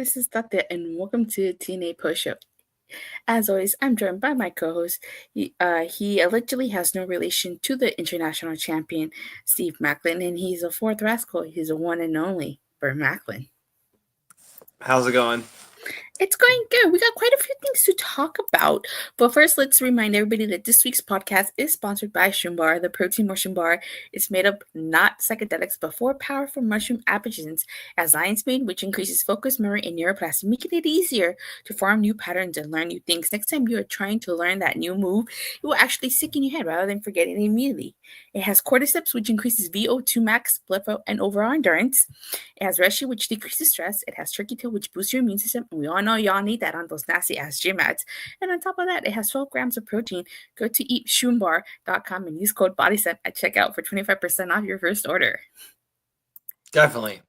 this is Tate, and welcome to TNA Post Show. As always, I'm joined by my co-host. He allegedly has no relation to the international champion, Steve Maclin, and he's a fourth rascal. He's a one and only Bert Maclin. How's it going? It's going good. We got quite a few things to talk about. But first, let's remind everybody that this week's podcast is sponsored by Shumbar. The protein mushroom bar is made up not psychedelics, but 4 powerful mushroom adaptogens as lion's mane, which increases focus, memory, and neuroplasticity, making it easier to form new patterns and learn new things. Next time you are trying to learn that new move, it will actually stick in your head rather than forgetting it immediately. It has cordyceps, which increases VO2 max, blood flow, and overall endurance. It has reishi, which decreases stress. It has turkey tail, which boosts your immune system. And we all know y'all need that on those nasty ass gym mats. And on top of that, it has 12 grams of protein. Go to eatshroombar.com and use code BODYSET at checkout for 25% off your first order. Definitely.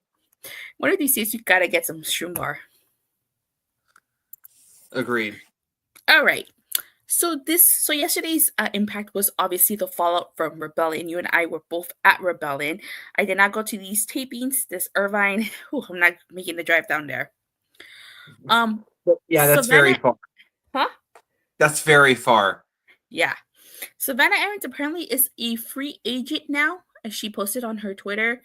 One of these days, you gotta get some Shroom Agreed. All right. So yesterday's Impact was obviously the fallout from Rebellion. You and I were both at Rebellion. I did not go to these tapings. This Irvine, I'm not making the drive down there. Yeah, that's very far. Huh? That's very far. Yeah. Savannah Aarons apparently is a free agent now, as she posted on her Twitter.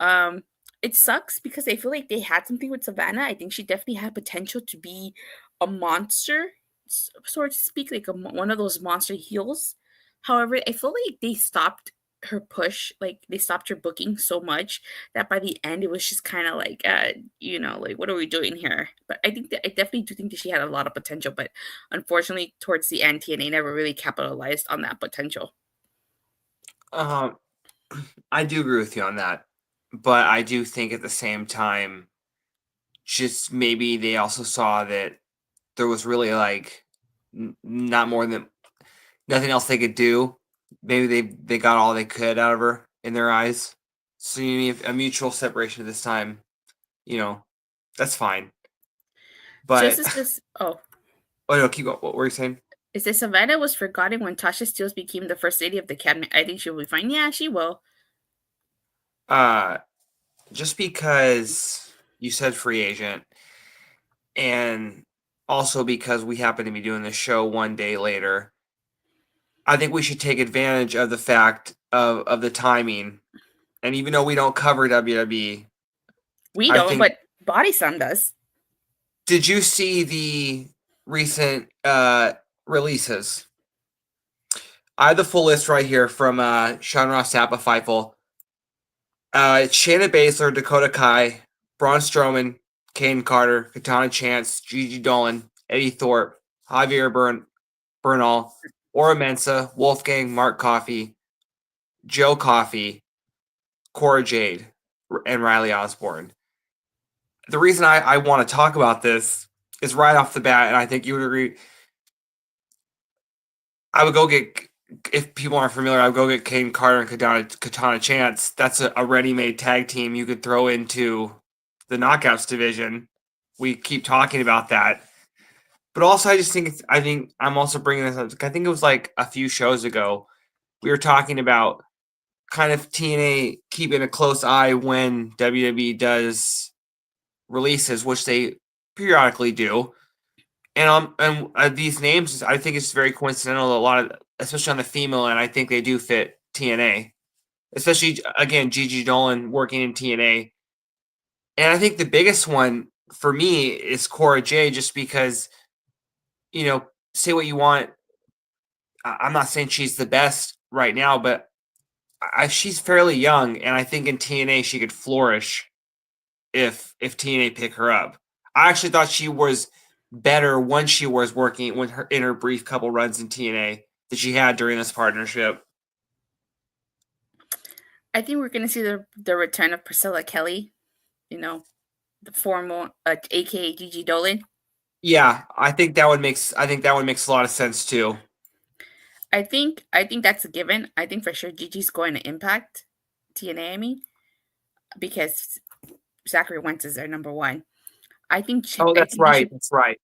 It sucks because I feel like they had something with Savannah. I think she definitely had potential to be a monster, so to speak, like one of those monster heels. However, I feel like they stopped her push, like they stopped her booking so much that by the end it was just kind of like, like what are we doing here? But I definitely do think that she had a lot of potential, but unfortunately, towards the end, TNA never really capitalized on that potential. I do agree with you on that, but I do think at the same time, just maybe they also saw that there was really like not more than nothing else they could do. Maybe they got all they could out of her in their eyes. So you need a mutual separation this time. That's fine. But oh no, keep going. What were you saying? Is that Savannah was forgotten when Tasha Steelz became the first lady of the cabinet? I think she'll be fine. Yeah, she will. Just because you said free agent, and also because we happen to be doing this show one day later, I think we should take advantage of the fact of the timing. And even though we don't cover WWE, we don't, but Body Sun does. Did you see the recent releases? I have the full list right here from Sean Ross Sapp of Fightful. Shayna Baszler, Dakota Kai, Braun Strowman, Kane Carter, Katana Chance, Gigi Dolan, Eddie Thorpe, Javier Bernal, Ora Mensa, Wolfgang, Mark Coffey, Joe Coffey, Cora Jade, and Riley Osborne. The reason I want to talk about this is right off the bat, and I think you would agree. I would go get, if people aren't familiar, I would go get Kane Carter and Katana Chance. That's a ready-made tag team you could throw into the Knockouts division. We keep talking about that. But also, I think I'm also bringing this up. I think it was like a few shows ago. We were talking about kind of TNA keeping a close eye when WWE does releases, which they periodically do. And these names, I think it's very coincidental. A lot of, especially on the female end, I think they do fit TNA. Especially, again, Gigi Dolan working in TNA. And I think the biggest one for me is Cora Jade, just because, say what you want. I'm not saying she's the best right now, but she's fairly young, and I think in TNA she could flourish if TNA pick her up. I actually thought she was better when she was working in her brief couple runs in TNA that she had during this partnership. I think we're going to see the return of Priscilla Kelly, the formal aka Gigi Dolan. Yeah, I think that would make a lot of sense too. I think that's a given. I think for sure Gigi's going to Impact TNA. I mean, because Zachary Wentz is their number one. That's right. That's right.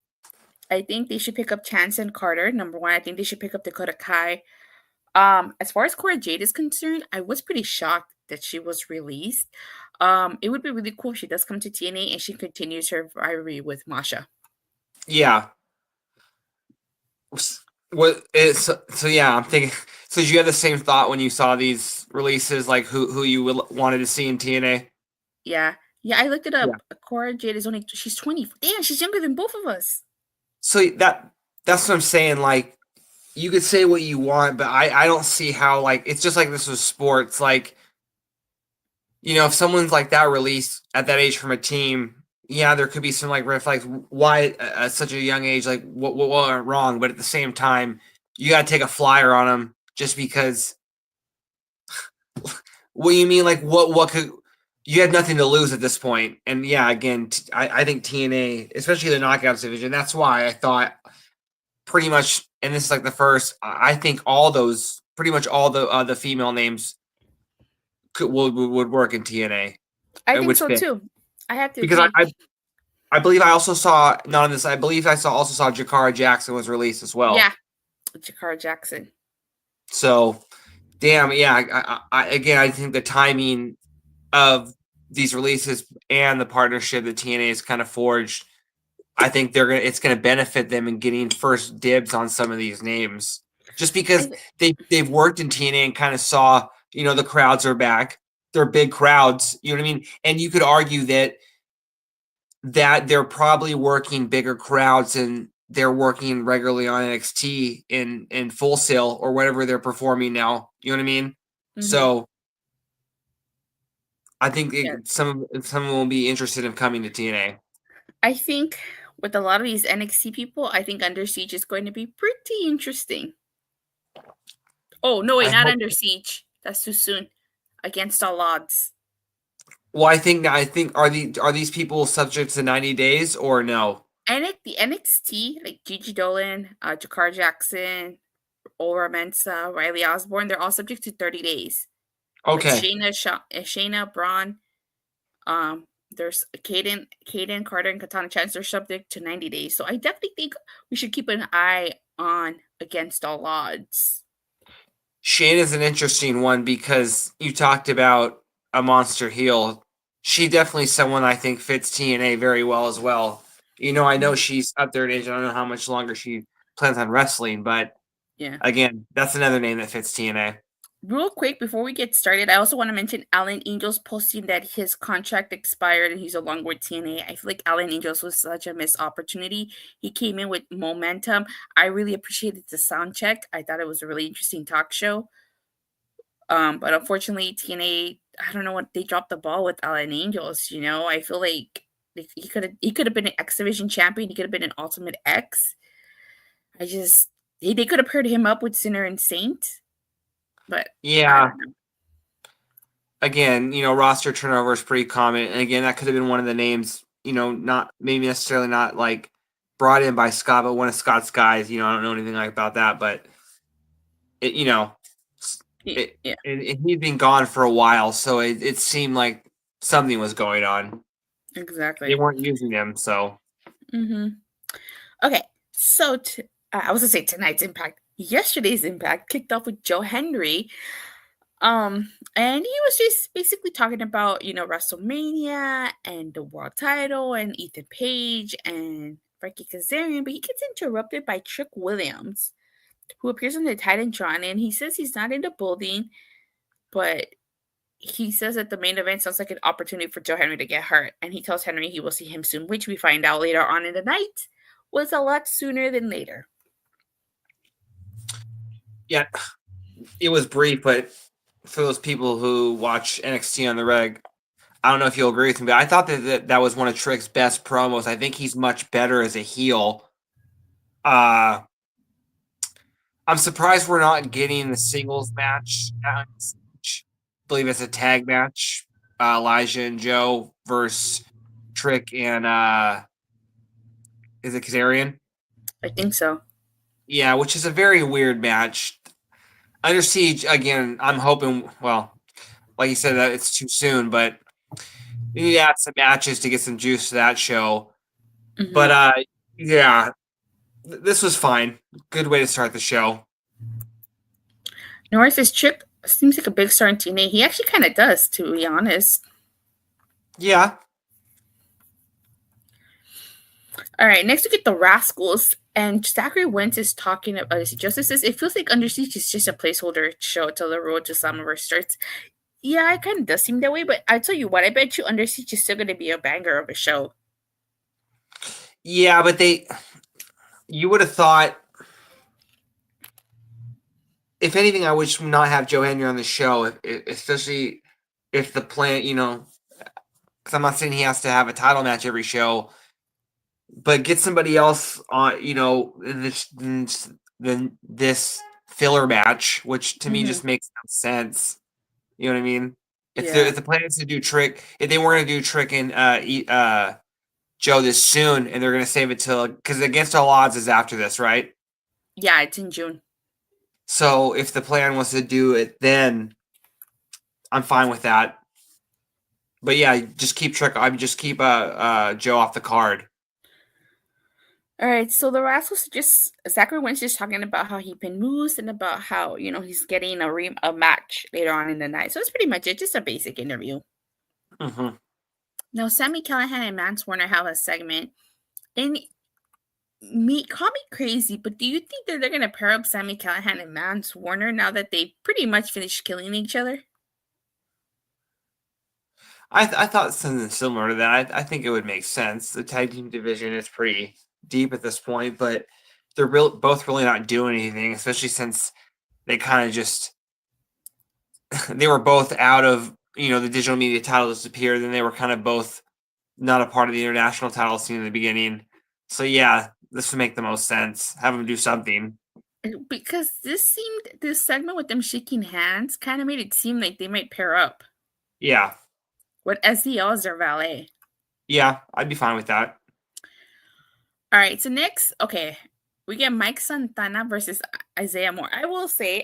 I think they should pick up Chance and Carter, number one. I think they should pick up Dakota Kai. As far as Cora Jade is concerned, I was pretty shocked that she was released. It would be really cool if she does come to TNA and she continues her rivalry with Masha. Yeah. What is so? Yeah, I'm thinking. So did you have the same thought when you saw these releases, like who you wanted to see in TNA? Yeah. Yeah, I looked it Yeah. up. Cora Jade is she's 20. Damn, she's younger than both of us. So that's what I'm saying. Like, you could say what you want, but I don't see how, like, it's just like this was sports. Like, if someone's like that released at that age from a team, yeah, there could be some like red flags. Why at such a young age? Like, what went wrong? But at the same time, you got to take a flyer on them just because. What do you mean? Like, what could you had nothing to lose at this point? And yeah, again, I think TNA, especially the knockouts division. That's why I thought pretty much, and this is like the first. I think pretty much all the female names would work in TNA. I It think would so fit too. I have to because agree. I believe I also saw not on this. I believe I also saw Jakara Jackson was released as well. Yeah, Jakara Jackson. So, damn, yeah. I think the timing of these releases and the partnership that TNA has kind of forged, I think it's gonna benefit them in getting first dibs on some of these names, just because they've worked in TNA and kind of saw the crowds are back, they're big crowds, you know what I mean, and you could argue that they're probably working bigger crowds and they're working regularly on NXT in Full Sail or whatever they're performing now, you know what I mean? Mm-hmm. So I think some will be interested in coming to TNA. I think with a lot of these NXT people, I think Under Siege is going to be pretty interesting. Oh, no, wait, not Under Siege. That's too soon. Against All Odds. Well, I think are these people subject to 90 days or no? And the NXT, like Gigi Dolan, Jakar Jackson, Aura Mensa, Riley Osborne, they're all subject to 30 days. Okay. Shayna, Braun, there's Kaden, Carter, and Katana Chance. They're subject to 90 days. So I definitely think we should keep an eye on Against All Odds. Shane is an interesting one because you talked about a monster heel. She definitely someone I think fits TNA very well as well. I know she's up there in age. I don't know how much longer she plans on wrestling, but yeah, again, that's another name that fits TNA. Real quick, before we get started, I also want to mention Alan Angels posting that his contract expired and he's no longer with TNA. I feel like Alan Angels was such a missed opportunity. He came in with momentum. I really appreciated the sound check. I thought it was a really interesting talk show. But unfortunately, TNA, I don't know what they dropped the ball with Alan Angels. I feel like he could have been an X Division champion. He could have been an Ultimate X. They could have paired him up with Sinner and Saint. But yeah, again, roster turnover is pretty common, and again, that could have been one of the names. Not maybe necessarily not like brought in by Scott, but one of Scott's guys. I don't know anything about that, but and he'd been gone for a while, so it seemed like something was going on. Exactly. They weren't using him, so. Mm-hmm. Okay, so I was gonna say tonight's Impact. Yesterday's Impact kicked off with Joe Hendry. And he was just basically talking about, WrestleMania and the world title and Ethan Page and Frankie Kazarian, but he gets interrupted by Trick Williams, who appears in the Titantron, and he says he's not in the building, but he says that the main event sounds like an opportunity for Joe Hendry to get hurt, and he tells Henry he will see him soon, which we find out later on in the night was a lot sooner than later. Yeah, it was brief, but for those people who watch NXT on the reg, I don't know if you'll agree with me, but I thought that was one of Trick's best promos. I think he's much better as a heel. I'm surprised we're not getting the singles match. I believe it's a tag match. Elijah and Joe versus Trick and is it Kazarian? I think so. Yeah, which is a very weird match. Under Siege, again, I'm hoping, well, like you said, that it's too soon, but we need to add some matches to get some juice to that show. Mm-hmm. But, yeah, this was fine. Good way to start the show. Norris's Trick seems like a big star in TNA. He actually kind of does, to be honest. Yeah. All right, next we get the Rascalz, and Zachary Wentz is talking about his justices. It feels like Under Siege is just a placeholder show until the road to Slamovich starts. Yeah, it kind of does seem that way, but I tell you what, I bet you Under Siege is still going to be a banger of a show. Yeah, but you would have thought, if anything, I would not have Joe Hendry on the show, especially if the plan, because I'm not saying he has to have a title match every show, but get somebody else on, in this filler match, which to me just makes no sense. You know what I mean? If the plan is to do Trick, if they were going to do Trick and Joe this soon, and they're going to save it till, because Against All Odds is after this, right? Yeah, it's in June. So if the plan was to do it then, I'm fine with that. But yeah, just keep Trick. I mean, just keep Joe off the card. All right, so the Rascalz Zachary Wentz just talking about how he pinned Moose and about how he's getting a match later on in the night. So that's pretty much it, just a basic interview. Mm-hmm. Now Sami, Callihan, and Mance Warner have a segment, and call me crazy, but do you think that they're gonna pair up Sami, Callihan, and Mance Warner now that they pretty much finished killing each other? I thought something similar to that. I think it would make sense. The tag team division is pretty deep at this point, but they're both really not doing anything, especially since they kind of just they were both out of the digital media title disappeared, and they were kind of both not a part of the international title scene in the beginning. So yeah, this would make the most sense. Have them do something. Because this segment with them shaking hands kind of made it seem like they might pair up. Yeah. With SDL as their valet. Yeah, I'd be fine with that. All right, so next, okay, we get Mike Santana versus Isaiah Moore. I will say,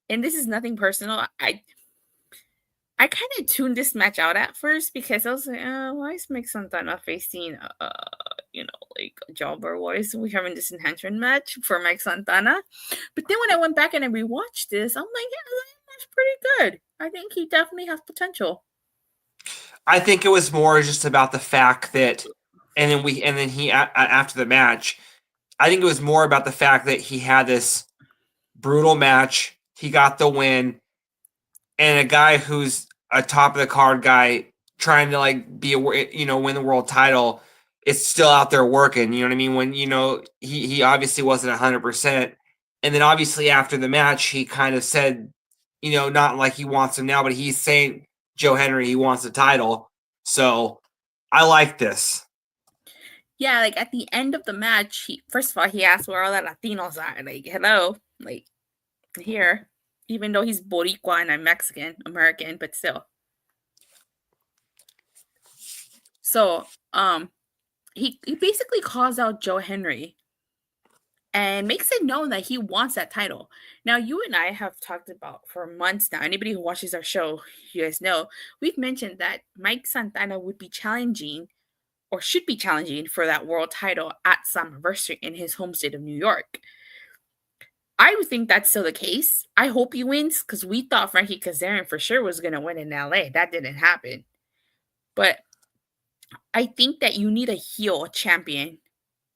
and this is nothing personal, I kind of tuned this match out at first because I was like, why is Mike Santana facing, like a jobber? Why is we having this enhancement match for Mike Santana? But then when I went back and I rewatched this, I'm like, yeah, that's pretty good. I think he definitely has potential. I think it was more just about the fact that, and then he after the match, I think it was more about the fact that he had this brutal match. He got the win, and a guy who's a top of the card guy trying to win the world title is still out there working. You know what I mean? When he obviously wasn't 100%, and then obviously after the match he kind of said, not like he wants him now, but he's saying Joe Hendry he wants the title. So I like this. Yeah, like at the end of the match, first of all he asked where all the Latinos are. Like, hello, like here, even though he's Boricua and I'm Mexican American, but still. So, he basically calls out Joe Hendry and makes it known that he wants that title. Now, you and I have talked about for months now. Anybody who watches our show, you guys know, we've mentioned that Mike Santana would be challenging or should be challenging for that world title at Slammiversary in his home state of New York. I would think that's still the case. I hope he wins because we thought Frankie Kazarian for sure was going to win in LA. That didn't happen. But I think that you need a heel champion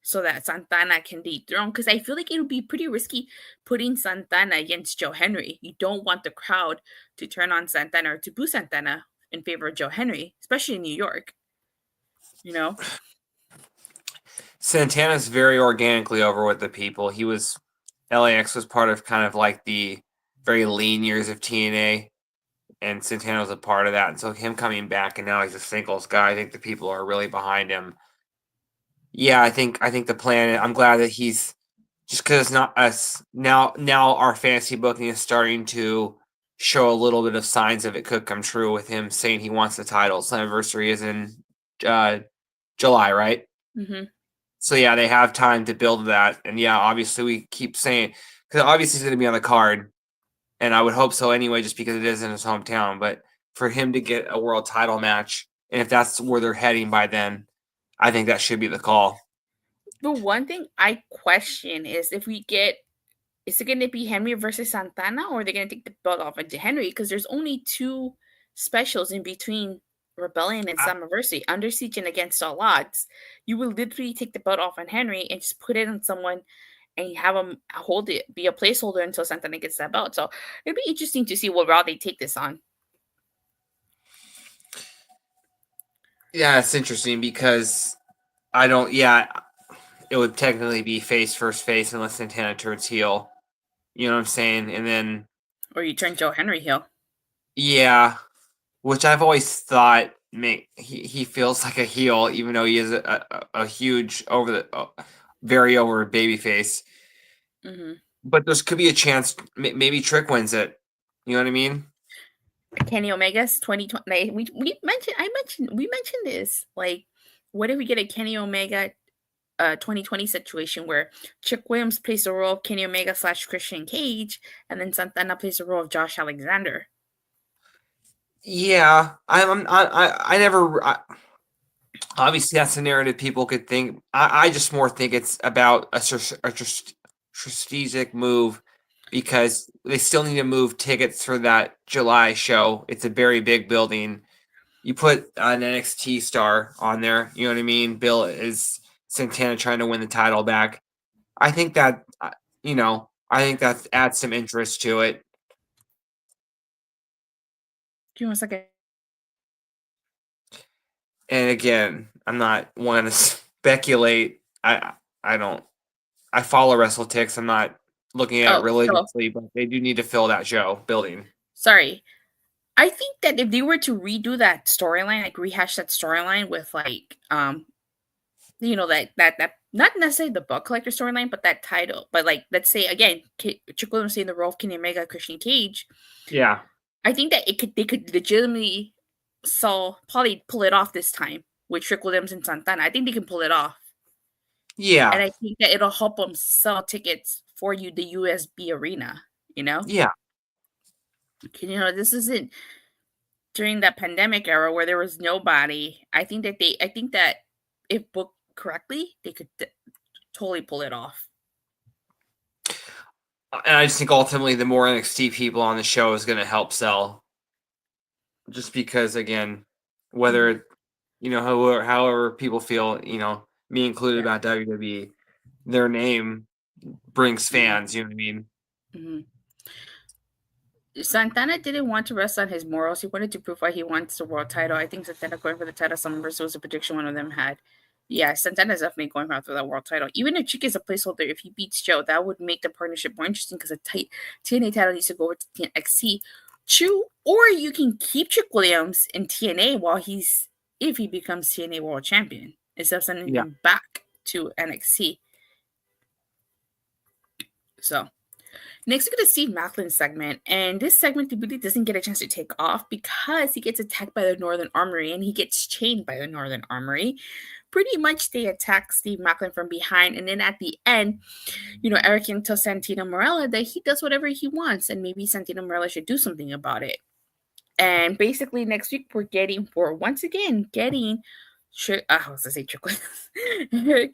so that Santana can dethrone, because I feel like it would be pretty risky putting Santana against Joe Hendry. You don't want the crowd to turn on Santana or to boo Santana in favor of Joe Hendry, especially in New York. Santana's very organically over with the people. LAX was part of kind of like the very lean years of TNA, and Santana was a part of that. And so him coming back and now he's a singles guy, I think the people are really behind him. Yeah, I think the plan. I'm glad that he's just because it's not us now. Now our fantasy booking is starting to show a little bit of signs of it could come true with him saying he wants the title. Slammiversary is in July, right? Mm-hmm. So yeah, they have time to build that, and yeah, obviously we keep saying because obviously he's going to be on the card, and I would hope so anyway, just because it is in his hometown. But for him to get a world title match, and if that's where they're heading by then, I think that should be the call. The one thing I question is is it going to be Henry versus Santana, or are they going to take the belt off of Henry? Because there's only 2 specials in between Rebellion and Slammiversary, Under Siege and Against All Odds, you will literally take the belt off on Henry and just put it on someone and have him hold it, be a placeholder until Santana gets that belt. So it'd be interesting to see what route they take this on. Yeah, it's interesting because it would technically be face versus face unless Santana turns heel. You know what I'm saying? And then Or you turn Joe Henry heel. Yeah, which I've always thought he feels like a heel, even though he is a huge very over baby face. Mm-hmm. But there could be a chance maybe Trick wins it. You know what I mean? Kenny Omega's 2020. We mentioned this. Like, what if we get a Kenny Omega 2020 situation where Chick Williams plays the role of Kenny Omega / Christian Cage, and then Santana plays the role of Josh Alexander? Yeah, I never. Obviously, that's a narrative people could think. I just more think it's about a strategic move because they still need to move tickets for that July show. It's a very big building. You put an NXT star on there, you know what I mean? Bill is Santana trying to win the title back. I think that, I think that adds some interest to it. Give me 1 second. And again, I'm not one to speculate. I don't. I follow WrestleTix. I'm not looking at it religiously, but they do need to fill that show building. Sorry. I think that if they were to redo that storyline, like rehash that storyline with like that not necessarily the book collector storyline, but that title. But like let's say again, Chick Williams saying the role of Kenny Omega, Christian Cage. Yeah. I think that they could legitimately probably pull it off this time with Trick Williams and Santana. I think they can pull it off. Yeah. And I think that it'll help them sell tickets for you, the USB arena, you know? Yeah. This isn't during that pandemic era where there was nobody. I think that if booked correctly, they could totally pull it off. And I just think ultimately the more NXT people on the show is going to help sell. Just because, again, whether, however people feel, me included about WWE, their name brings fans, you know what I mean? Mm-hmm. Santana didn't want to rest on his morals. He wanted to prove why he wants the world title. I think Santana going for the title Summerverse was a prediction one of them had. Yeah, Santana's definitely going after that world title. Even if Chick is a placeholder, if he beats Joe, that would make the partnership more interesting because a tight TNA title needs to go over to NXT. True, or you can keep Chick Williams in TNA if he becomes TNA World Champion instead of sending him back to NXT. So next, we get a Steve Maclin segment, and this segment really doesn't get a chance to take off because he gets attacked by the Northern Armory and he gets chained by the Northern Armory. Pretty much, they attack Steve Maclin from behind, and then at the end, Eric Young tells Santino Marella that he does whatever he wants, and maybe Santino Marella should do something about it. And basically, next week we're once again getting Eric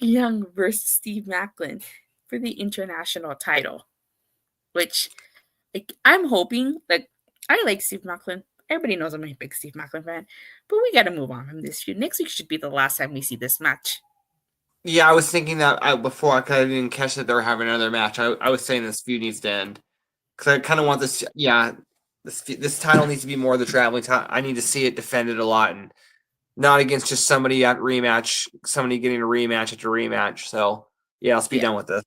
Young versus Steve Maclin for the international title. Which, I'm hoping, I like Steve Maclin. Everybody knows I'm a big Steve Maclin fan. But we got to move on from this feud. Next week should be the last time we see this match. Yeah, I was thinking that before I didn't catch that they were having another match. I was saying this feud needs to end. Because I kind of want this, this title needs to be more of the traveling title. I need to see it defended a lot and not against just somebody at rematch, somebody getting a rematch after rematch. So, let's be done with this.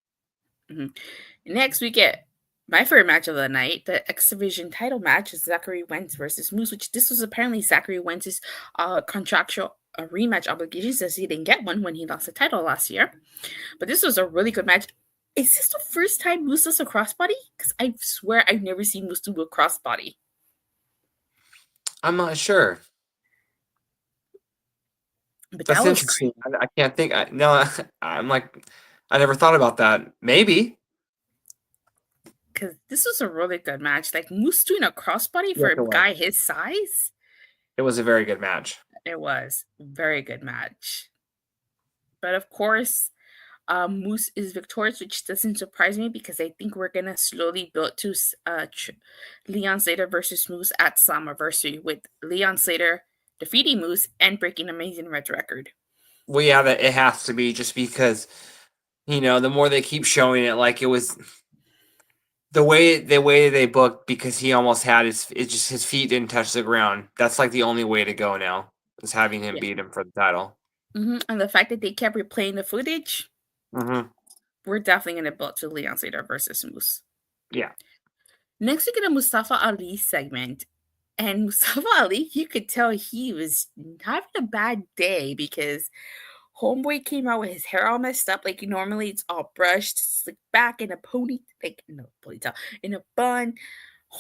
Mm-hmm. Next, we get my favorite match of the night, the X Division title match is Zachary Wentz versus Moose, which this was apparently Zachary Wentz's contractual rematch obligations as he didn't get one when he lost the title last year. But this was a really good match. Is this the first time Moose does a crossbody? Because I swear I've never seen Moose do a crossbody. I'm not sure. But that's interesting. I can't think. I'm like, I never thought about that. Maybe. Because this was a really good match. Like, Moose doing a crossbody for a guy his size? It was a very good match. It was a very good match. But of course, Moose is victorious, which doesn't surprise me because I think we're going to slowly build to Leon Slater versus Moose at Slammiversary with Leon Slater defeating Moose and breaking Amazing Red's record. Well, yeah, that it has to be just because, the more they keep showing it, like it was the way they booked because he almost had his feet didn't touch the ground. That's like the only way to go now is having him Yeah. beat him for the title. And the fact that they kept replaying the footage, Mm-hmm. we're definitely going to build to Leon Slater versus Moose. Yeah. Next, we get a Mustafa Ali segment. And Mustafa Ali, you could tell he was having a bad day because Homeboy came out with his hair all messed up. Like normally it's all brushed, slicked back in a ponytail, in a bun.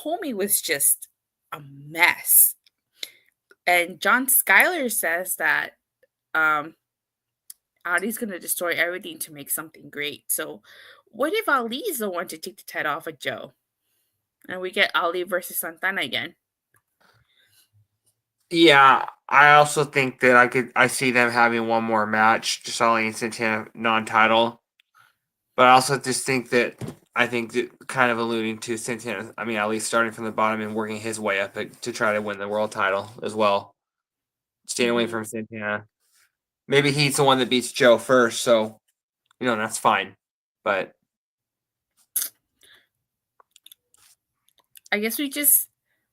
Homie was just a mess. And John Schuyler says that Ali's gonna destroy everything to make something great. So what if Ali's the one to take the title off of Joe? And we get Ali versus Santana again. Yeah, I also think that I see them having one more match, just Ali and Santana non-title. But I also just think that kind of alluding to Santana, Ali starting from the bottom and working his way up to try to win the world title as well. Staying away from Santana. Maybe he's the one that beats Joe first, so that's fine. But I guess we just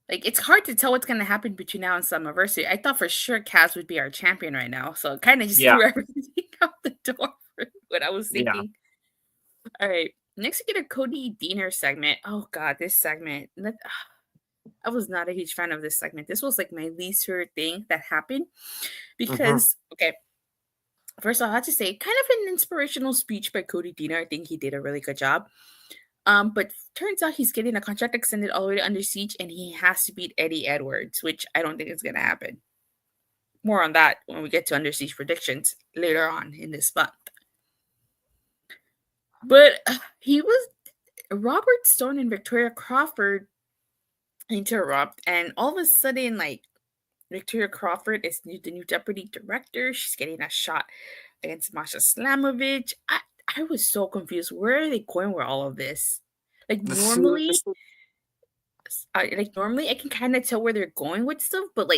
it's hard to tell what's gonna happen between now and Summerversary. I thought for sure Kaz would be our champion right now, so it kind of just yeah, threw everything out the door for what I was yeah. thinking. All right, next we get a Cody Diener segment. Oh god, this segment. I was not a huge fan of this segment. This was like my least favorite thing that happened because okay, first of all, I have to say, kind of an inspirational speech by Cody Diener. I think he did a really good job. But turns out he's getting a contract extended all the way to Under Siege, and he has to beat Eddie Edwards, which I don't think is going to happen. More on that when we get to Under Siege predictions later on in this month. But he was Robert Stone and Victoria Crawford interrupt, and all of a sudden, Victoria Crawford is the new deputy director. She's getting a shot against Masha Slamovich. I was so confused. Where are they going with all of this? Normally I can kind of tell where they're going with stuff, but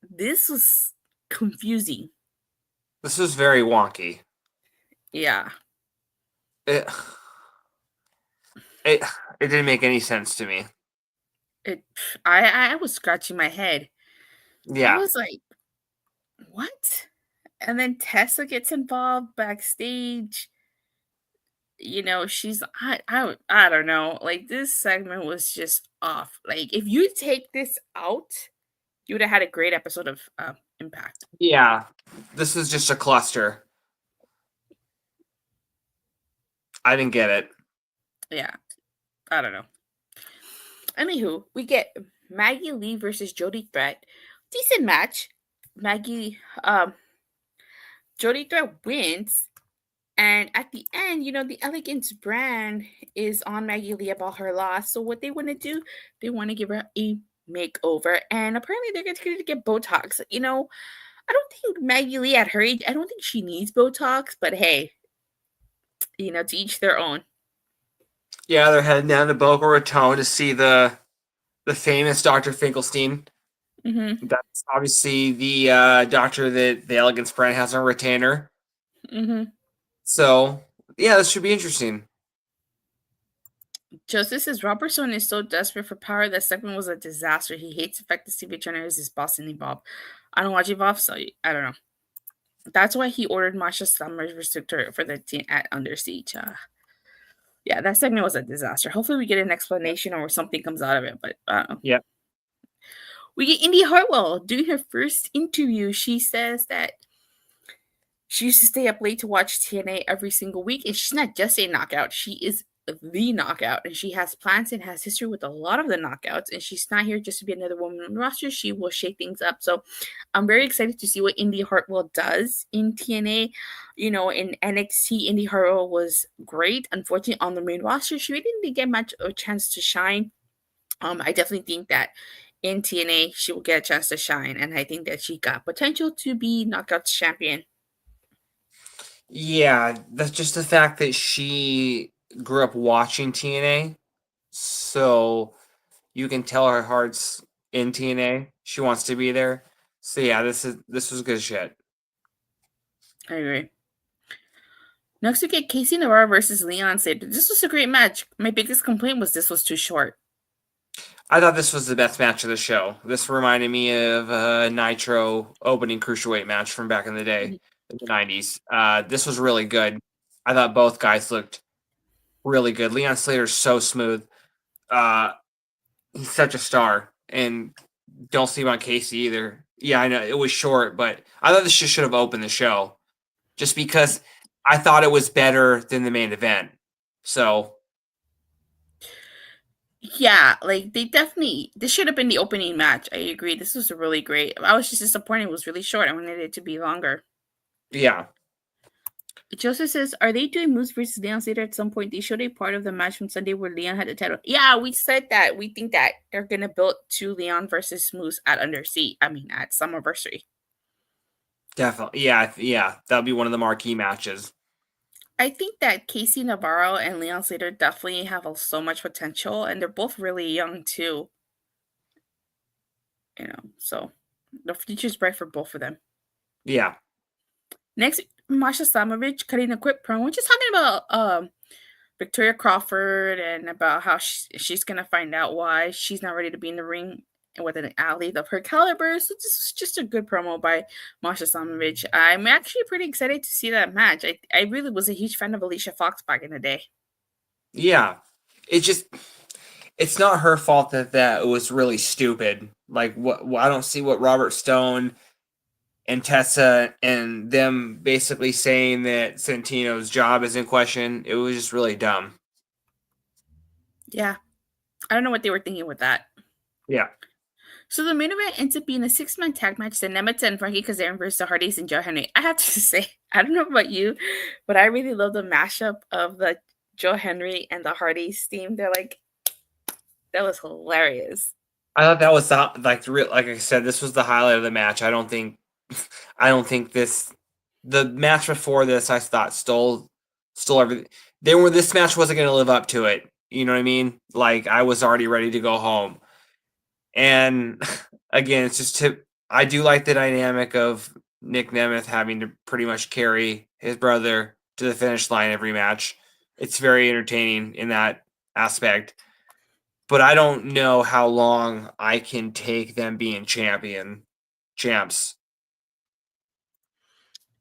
this was confusing. This is very wonky. Yeah. It didn't make any sense to me. I was scratching my head. Yeah. I was like, what? And then Tessa gets involved backstage. She's I don't know. This segment was just off. If you take this out, you would have had a great episode of Impact. Yeah. This is just a cluster. I didn't get it. Yeah. I don't know. Anywho, we get Maggie Lee versus Jodi Threat. Decent match. Jodi Threat wins. And at the end, the Elegance brand is on Maggie Lee about her loss. So what they want to do, they want to give her a makeover. And apparently they're going to get Botox. I don't think Maggie Lee at her age, I don't think she needs Botox. But hey, to each their own. Yeah, they're heading down to Boca Raton to see the famous Dr. Finkelstein. Mm-hmm. That's obviously the doctor that the Elegance brand has on retainer. Mm-hmm. So, yeah, this should be interesting. Joseph says Robertson is so desperate for power that segment was a disaster. He hates the fact that Stevie Turner is his boss in Evolve. I don't watch Evolve, so I don't know. That's why he ordered Masha Summers restrictor for the team at Under Siege. Yeah, that segment was a disaster. Hopefully we get an explanation or something comes out of it, but yeah. We get Indi Hartwell doing her first interview. She says that she used to stay up late to watch TNA every single week, and she's not just a knockout. She is the knockout, and she has plans and has history with a lot of the knockouts, and she's not here just to be another woman on the roster. She will shake things up. So I'm very excited to see what Indi Hartwell does in TNA. In NXT, Indi Hartwell was great. Unfortunately, on the main roster, she really didn't get much of a chance to shine. I definitely think that in TNA, she will get a chance to shine, and I think that she got potential to be Knockouts champion. Yeah, that's just the fact that she grew up watching TNA, so you can tell her heart's in TNA. She wants to be there. So yeah, this was good shit. I agree. Next we get Casey Navarro versus Leon Slater. This was a great match. My biggest complaint was this was too short. I thought this was the best match of the show. This reminded me of a Nitro opening cruiserweight match from back in the day, in the 90s. This was really good. I thought both guys looked really good. Leon Slater's so smooth. He's such a star. And don't sleep on Casey either. Yeah, I know it was short, but I thought this just should have opened the show. Just because I thought it was better than the main event. So Yeah, like this should have been the opening match. I agree. This was really great. I was just disappointed it was really short. I wanted it to be longer. yeah. Joseph says, are they doing Moose versus Leon Slater at some point? They showed a part of the match from Sunday where Leon had the title. Yeah, we said that. We think that they're going to build to Leon versus Moose at at Summerversary. Definitely. Yeah. That'll be one of the marquee matches. I think that Casey Navarro and Leon Slater definitely have so much potential, and they're both really young too. So the future's bright for both of them. Yeah. Next, Masha Slamovich cutting a quick promo, just talking about Victoria Crawford and about how she's gonna find out why she's not ready to be in the ring with an athlete of her caliber. So this is just a good promo by Masha Slamovich. I'm actually pretty excited to see that match. I really was a huge fan of Alicia Fox back in the day. Yeah. It's not her fault that it was really stupid. Like I don't see what Robert Stone and Tessa and them basically saying that Santino's job is in question. It was just really dumb. Yeah. I don't know what they were thinking with that. Yeah. So the main event ends up being a 6-man tag match, the Nemeths and Frankie Kazarian versus the Hardys and Joe Hendry. I have to say, I don't know about you, but I really love the mashup of the Joe Hendry and the Hardys theme. That was hilarious. I thought that was like I said, this was the highlight of the match. I don't think the match before this I thought stole everything. This match wasn't going to live up to it. You know what I mean? Like I was already ready to go home. And again, it's just I do like the dynamic of Nick Nemeth having to pretty much carry his brother to the finish line every match. It's very entertaining in that aspect. But I don't know how long I can take them being champs.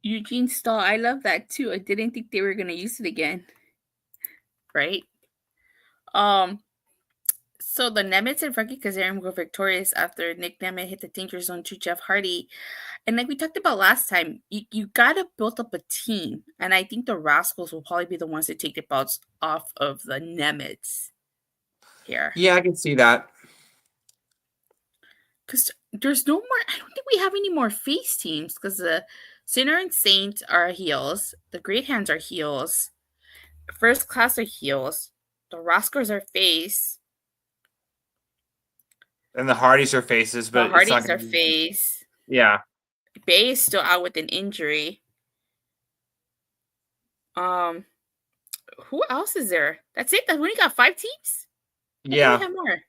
Eugene Stahl, I love that too. I didn't think they were gonna use it again. Right? So the Nemeths and Frankie Kazarian were victorious after Nick Nemeth hit the danger zone to Jeff Hardy. And like we talked about last time, you gotta build up a team. And I think the Rascalz will probably be the ones to take the belts off of the Nemeths here. Yeah, I can see that. Because there's no more, I don't think we have any more face teams because the Sinner and Saint are heels, the Great Hands are heels, First Class are heels, the Rascalz are face. And the Hardys are faces, but the Hardys are face. Yeah. Bay is still out with an injury. Who else is there? That's it. That's only got 5 teams. Yeah. We have more.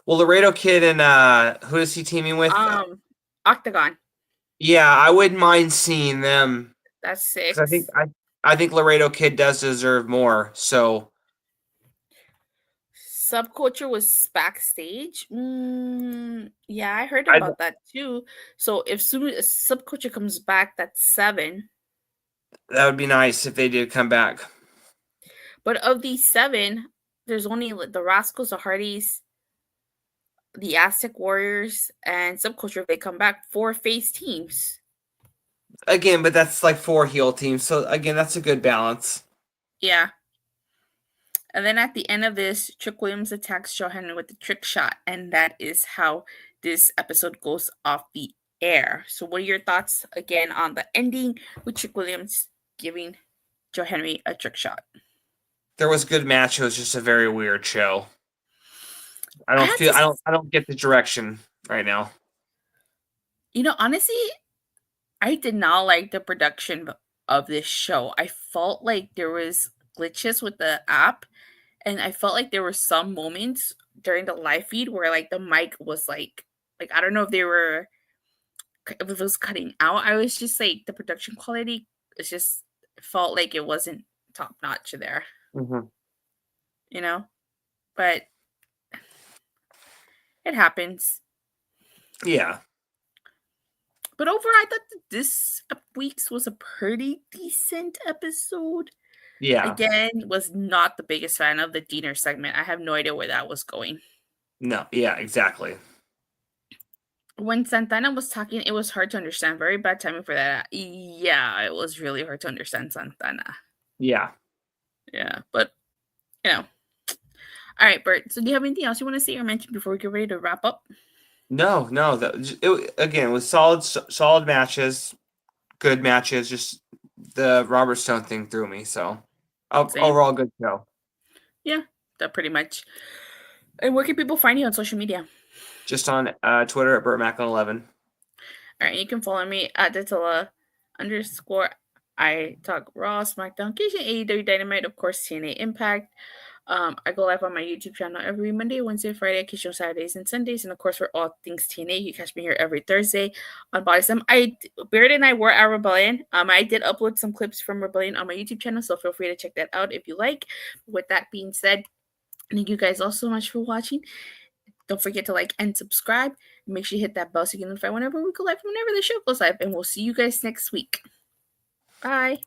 Well, Laredo Kid and who is he teaming with? Octagon. Yeah, I wouldn't mind seeing them. That's 6. I think Laredo Kid does deserve more. So Subculture was backstage. Yeah, I heard about that too. So if soon as Subculture comes back, that's 7. That would be nice if they did come back. But of these 7, there's only the Rascalz, the Hardys, the Aztec Warriors, and Subculture. If they come back, 4 face teams. Again, but that's like 4 heel teams. So again, that's a good balance. Yeah. And then at the end of this, Trick Williams attacks Joe Hendry with the trick shot. And that is how this episode goes off the air. So what are your thoughts again on the ending with Trick Williams giving Joe Hendry a trick shot? There was a good match. It was just a very weird show. I don't get the direction right now. Honestly, I did not like the production of this show. I felt like there was glitches with the app, and I felt like there were some moments during the live feed where like the mic was like Like, I don't know if it was cutting out. I was just like, the production quality, it's just, it felt like it wasn't top notch there, Mm-hmm. you know? But it happens. Yeah. But overall, I thought that this week's was a pretty decent episode. Yeah. Again, was not the biggest fan of the Diener segment. I have no idea where that was going. No. Yeah, exactly. When Santana was talking, it was hard to understand. Very bad timing for that. Yeah, it was really hard to understand Santana. Yeah. Yeah, but, you know. All right, Bert. So do you have anything else you want to say or mention before we get ready to wrap up? No. Again, it was solid matches, good matches. Just the Robert Stone thing threw me. So Same. overall, good show. Yeah, that pretty much. And where can people find you on social media? Just on Twitter at BertMaclin11. All right, you can follow me at Datilla _ I talk Raw, SmackDown, Cajun, AEW Dynamite, of course, TNA Impact. I go live on my YouTube channel every Monday, Wednesday, Friday, occasional Saturdays and Sundays, and of course for all things TNA, you catch me here every Thursday on Bodyslam. Beard and I were at Rebellion. I did upload some clips from Rebellion on my YouTube channel, so feel free to check that out if you like. With that being said, thank you guys all so much for watching. Don't forget to like and subscribe. Make sure you hit that bell so you get notified whenever we go live, whenever the show goes live, and we'll see you guys next week. Bye.